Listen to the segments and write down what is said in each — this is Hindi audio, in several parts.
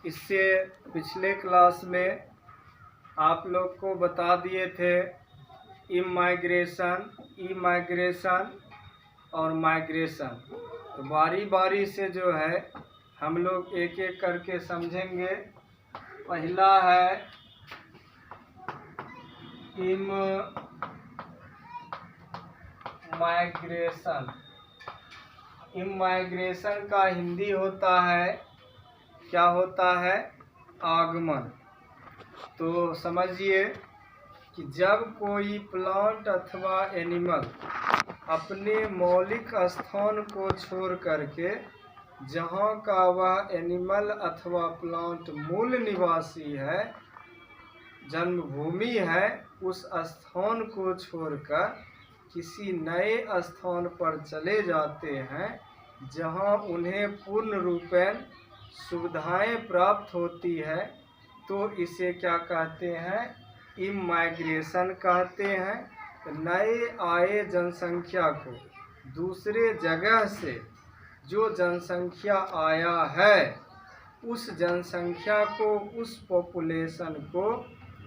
इससे पिछले क्लास में आप लोग को बता दिए थे इमाइग्रेशन, इमाइग्रेशन और माइग्रेशन। तो बारी बारी से जो है हम लोग एक एक करके समझेंगे। पहला है इमाइग्रेशन। इमाइग्रेशन का हिंदी होता है, क्या होता है? आगमन। तो समझिए कि जब कोई प्लांट अथवा एनिमल अपने मौलिक स्थान को छोड़ करके जहाँ का वह एनिमल अथवा प्लांट मूल निवासी है, जन्मभूमि है, उस स्थान को छोड़कर किसी नए स्थान पर चले जाते हैं जहाँ उन्हें पूर्ण रूपेण सुविधाएं प्राप्त होती है, तो इसे क्या कहते हैं? इमाइग्रेशन कहते हैं। नए आए जनसंख्या को दूसरे जगह से जो जनसंख्या आया है, उस जनसंख्या को, उस पॉपुलेशन को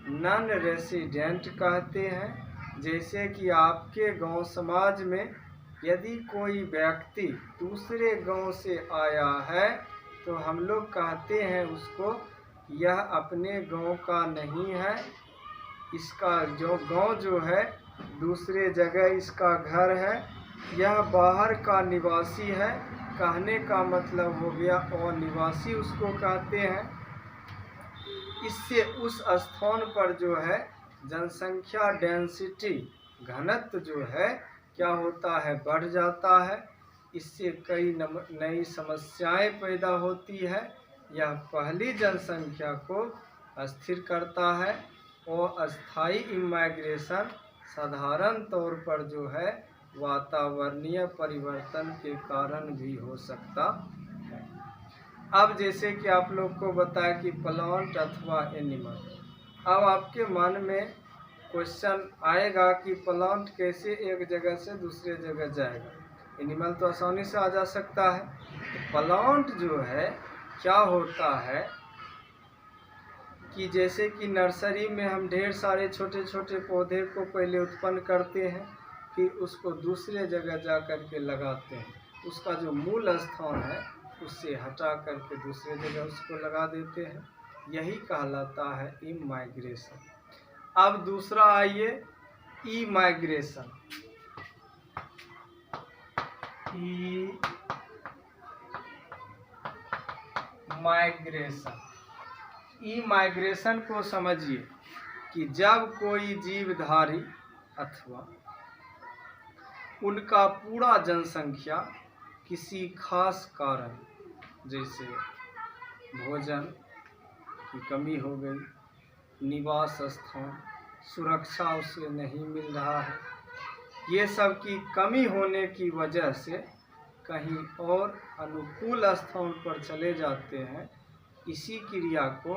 नॉन रेसिडेंट कहते हैं। जैसे कि आपके गांव समाज में यदि कोई व्यक्ति दूसरे गांव से आया है तो हम लोग कहते हैं उसको यह अपने गांव का नहीं है, इसका जो गांव जो है दूसरे जगह इसका घर है, यह बाहर का निवासी है। कहने का मतलब हो गया अनिवासी उसको कहते हैं। इससे उस स्थान पर जो है जनसंख्या डेंसिटी, घनत्व जो है क्या होता है? बढ़ जाता है। इससे कई नई समस्याएं पैदा होती है। यह पहली जनसंख्या को अस्थिर करता है और अस्थायी इमाइग्रेशन साधारण तौर पर जो है वातावरणीय परिवर्तन के कारण भी हो सकता है। अब जैसे कि आप लोग को बताया कि प्लांट अथवा एनिमल, अब आपके मन में क्वेश्चन आएगा कि प्लांट कैसे एक जगह से दूसरे जगह जाएगा? एनिमल तो आसानी से आ जा सकता है। तो प्लांट जो है क्या होता है कि जैसे कि नर्सरी में हम ढेर सारे छोटे छोटे पौधे को पहले उत्पन्न करते हैं, फिर उसको दूसरे जगह जा कर के लगाते हैं। उसका जो मूल स्थान है उससे हटा करके दूसरे जगह उसको लगा देते हैं। यही कहलाता है इमाइग्रेशन। अब दूसरा आइए इमाइग्रेशन। इमाइग्रेशन, इमाइग्रेशन को समझिए कि जब कोई जीवधारी अथवा उनका पूरा जनसंख्या किसी खास कारण, जैसे भोजन की कमी हो गई, निवास स्थान, सुरक्षा उसे नहीं मिल रहा है, ये सब की कमी होने की वजह से कहीं और अनुकूल स्थान पर चले जाते हैं। इसी क्रिया को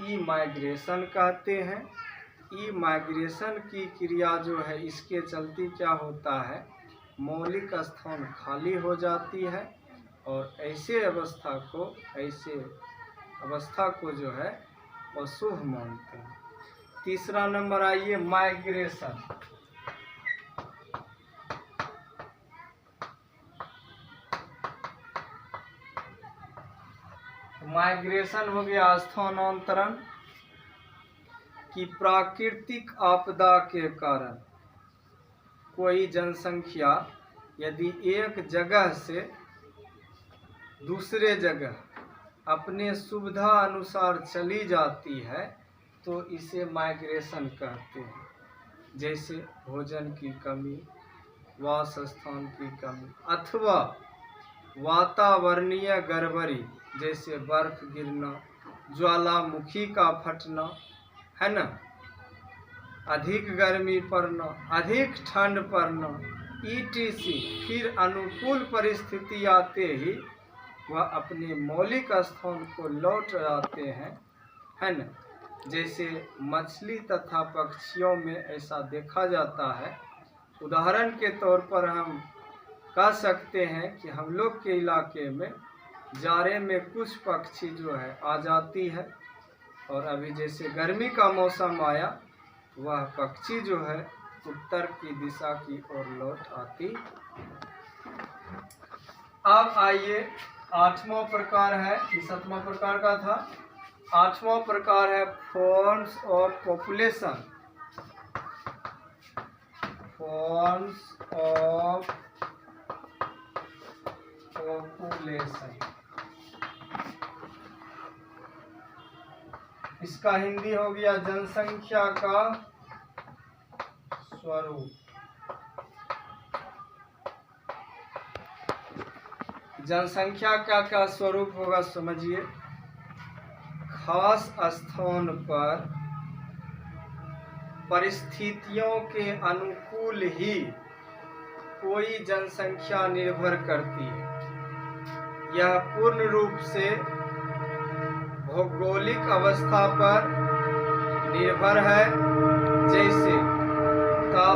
इमाइग्रेशन कहते हैं। इमाइग्रेशन की क्रिया जो है, इसके चलते क्या होता है? मौलिक स्थान खाली हो जाती है और ऐसे अवस्था को जो है अशुभ मानते हैं। तीसरा नंबर आइए माइग्रेशन। माइग्रेशन हो गया स्थानांतरण कि प्राकृतिक आपदा के कारण कोई जनसंख्या यदि एक जगह से दूसरे जगह अपने सुविधा अनुसार चली जाती है तो इसे माइग्रेशन कहते हैं। जैसे भोजन की कमी, वास स्थान की कमी अथवा वातावरणीय गड़बड़ी, जैसे बर्फ गिरना, ज्वालामुखी का फटना, है ना, अधिक गर्मी पड़ना, अधिक ठंड पड़ना, etc। फिर अनुकूल परिस्थिति आते ही वह अपने मौलिक स्थान को लौट आते हैं, है ना। जैसे मछली तथा पक्षियों में ऐसा देखा जाता है। उदाहरण के तौर पर हम कह सकते हैं कि हम लोग के इलाके में जाड़े में कुछ पक्षी जो है आ जाती है, और अभी जैसे गर्मी का मौसम आया, वह पक्षी जो है उत्तर की दिशा की ओर लौट आती। अब आइए, 8वां प्रकार है, 7वां प्रकार का था। 8वां प्रकार है forms of population. Forms of population, इसका हिंदी हो गया जनसंख्या का स्वरूप। जनसंख्या का क्या स्वरूप होगा समझिए। खास स्थान पर परिस्थितियों के अनुकूल ही कोई जनसंख्या निर्भर करती है। यह पूर्ण रूप से भौगोलिक अवस्था पर निर्भर है। जैसे